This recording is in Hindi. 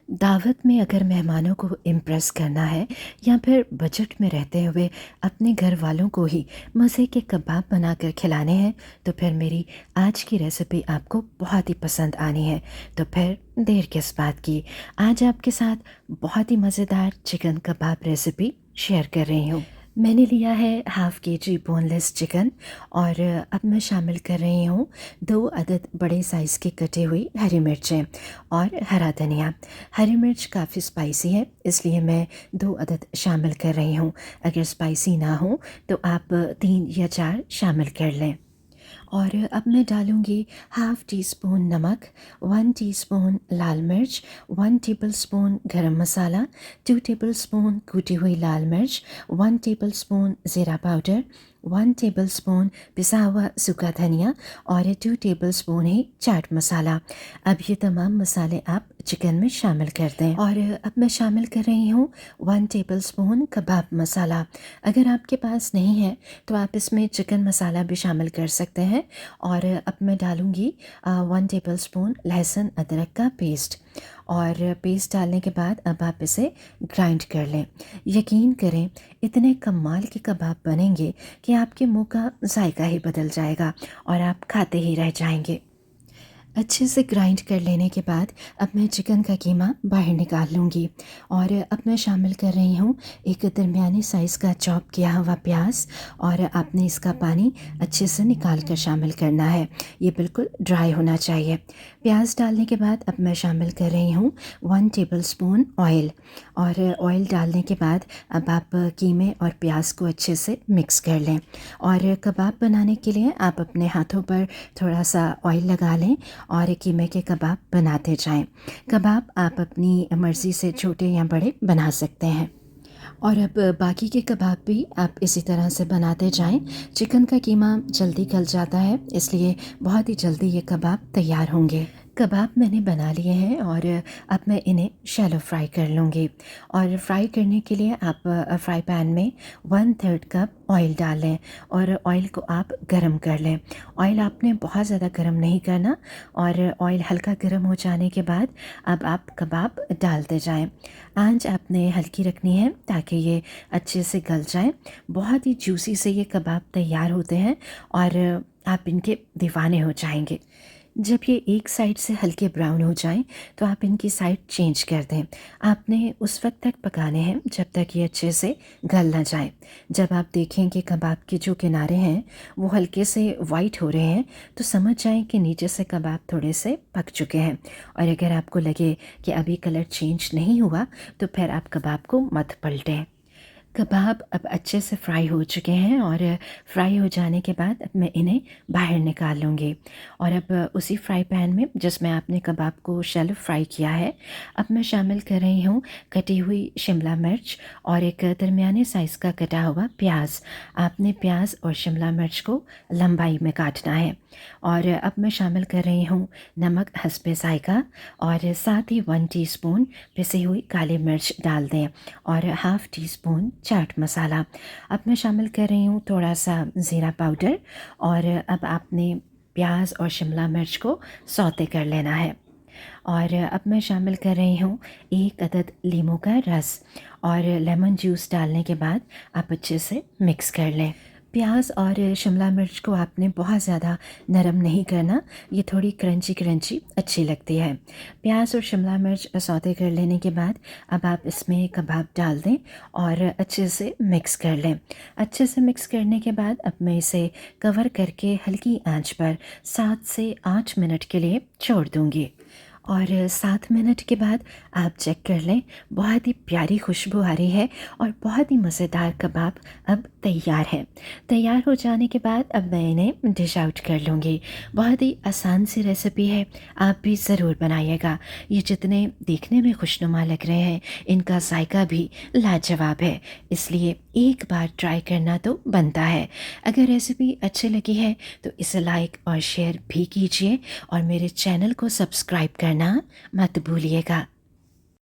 दावत में अगर मेहमानों को इम्प्रेस करना है या फिर बजट में रहते हुए अपने घर वालों को ही मज़े के कबाब बनाकर खिलाने हैं तो फिर मेरी आज की रेसिपी आपको बहुत ही पसंद आनी है। तो फिर देर किस बात की, आज आपके साथ बहुत ही मज़ेदार चिकन कबाब रेसिपी शेयर कर रही हूँ। मैंने लिया है हाफ़ केजी बोनलेस चिकन और अब मैं शामिल कर रही हूँ 2 अदद बड़े साइज़ की कटी हुई हरी मिर्चें और हरा धनिया। हरी मिर्च काफ़ी स्पाइसी है इसलिए मैं 2 अदद शामिल कर रही हूँ। अगर स्पाइसी ना हो तो आप 3 या 4 शामिल कर लें। और अब मैं डालूँगी हाफ़ टी स्पून नमक, 1 टीस्पून लाल मिर्च, 1 टेबलस्पून गरम मसाला, 2 टेबलस्पून कूटी हुई लाल मिर्च, 1 टेबलस्पून ज़ीरा पाउडर, 1 टेबलस्पून पिसा हुआ सूखा धनिया और 2 टेबलस्पून ही चाट मसाला। अब ये तमाम मसाले आप चिकन में शामिल कर दें। और अब मैं शामिल कर रही हूँ 1 टेबलस्पून कबाब मसाला। अगर आपके पास नहीं है तो आप इसमें चिकन मसाला भी शामिल कर सकते हैं। और अब मैं डालूँगी 1 टेबलस्पून लहसुन अदरक का पेस्ट। और पेस्ट डालने के बाद अब आप इसे ग्राइंड कर लें। यकीन करें इतने कमाल के कबाब बनेंगे कि आपके मुंह का जायका ही बदल जाएगा और आप खाते ही रह जाएंगे। अच्छे से ग्राइंड कर लेने के बाद अब मैं चिकन का कीमा बाहर निकाल लूँगी। और अब मैं शामिल कर रही हूँ एक दरमियानी साइज़ का चॉप किया हुआ प्याज। और आपने इसका पानी अच्छे से निकाल कर शामिल करना है, ये बिल्कुल ड्राई होना चाहिए। प्याज डालने के बाद अब मैं शामिल कर रही हूँ 1 टेबलस्पून ऑयल। और ऑयल डालने के बाद अब आप कीमे और प्याज को अच्छे से मिक्स कर लें। और कबाब बनाने के लिए आप अपने हाथों पर थोड़ा सा ऑयल लगा लें और कीमे के कबाब बनाते जाएं। कबाब आप अपनी मर्ज़ी से छोटे या बड़े बना सकते हैं। और अब बाकी के कबाब भी आप इसी तरह से बनाते जाएं। चिकन का कीमा जल्दी गल जाता है इसलिए बहुत ही जल्दी ये कबाब तैयार होंगे। कबाब मैंने बना लिए हैं और अब मैं इन्हें शैलो फ्राई कर लूँगी। और फ्राई करने के लिए आप फ्राई पैन में 1/3 कप ऑयल डालें और ऑयल को आप गरम कर लें। ऑयल आपने बहुत ज़्यादा गरम नहीं करना। और ऑयल हल्का गरम हो जाने के बाद अब आप कबाब डालते जाएं। आंच आपने हल्की रखनी है ताकि ये अच्छे से गल जाए। बहुत ही जूसी से ये कबाब तैयार होते हैं और आप इनके दीवाने हो जाएंगे। जब ये एक साइड से हल्के ब्राउन हो जाएं तो आप इनकी साइड चेंज कर दें। आपने उस वक्त तक पकाने हैं जब तक ये अच्छे से गल ना जाए। जब आप देखें कि कबाब के जो किनारे हैं वो हल्के से वाइट हो रहे हैं तो समझ जाएं कि नीचे से कबाब थोड़े से पक चुके हैं। और अगर आपको लगे कि अभी कलर चेंज नहीं हुआ तो फिर आप कबाब को मत पलटें। कबाब अब अच्छे से फ्राई हो चुके हैं और फ्राई हो जाने के बाद अब मैं इन्हें बाहर निकाल लूँगी। और अब उसी फ्राई पैन में जिसमें आपने कबाब को शैलो फ्राई किया है अब मैं शामिल कर रही हूँ कटी हुई शिमला मिर्च और एक दरमियाने साइज़ का कटा हुआ प्याज। आपने प्याज और शिमला मिर्च को लंबाई में काटना है। और अब मैं शामिल कर रही हूँ नमक हस्बे जायका और साथ ही 1 टीस्पून पिसी हुई काली मिर्च डाल दें और half tea spoon chaat masala. अब मैं शामिल कर रही हूँ थोड़ा सा ज़ीरा पाउडर। और अब आपने प्याज और शिमला मिर्च को सौते कर लेना है। और अब मैं शामिल कर रही हूँ 1 अदद लीमू का रस। और लेमन जूस डालने के बाद आप अच्छे से मिक्स कर लें। प्याज और शिमला मिर्च को आपने बहुत ज़्यादा नरम नहीं करना, ये थोड़ी क्रंची क्रंची अच्छी लगती है। प्याज और शिमला मिर्च सौते कर लेने के बाद अब आप इसमें कबाब डाल दें और अच्छे से मिक्स कर लें। अच्छे से मिक्स करने के बाद अब मैं इसे कवर करके हल्की आंच पर 7 से 8 मिनट के लिए छोड़ दूँगी। और 7 मिनट के बाद आप चेक कर लें, बहुत ही प्यारी खुशबू आ रही है और बहुत ही मज़ेदार कबाब अब तैयार है। तैयार हो जाने के बाद अब मैं इन्हें डिश आउट कर लूँगी। बहुत ही आसान सी रेसिपी है, आप भी ज़रूर बनाइएगा। ये जितने देखने में खुशनुमा लग रहे हैं इनका जायका भी लाजवाब है, इसलिए एक बार ट्राई करना तो बनता है। अगर रेसिपी अच्छी लगी है तो इसे लाइक और शेयर भी कीजिए और मेरे चैनल को सब्सक्राइब करना मत भूलिएगा।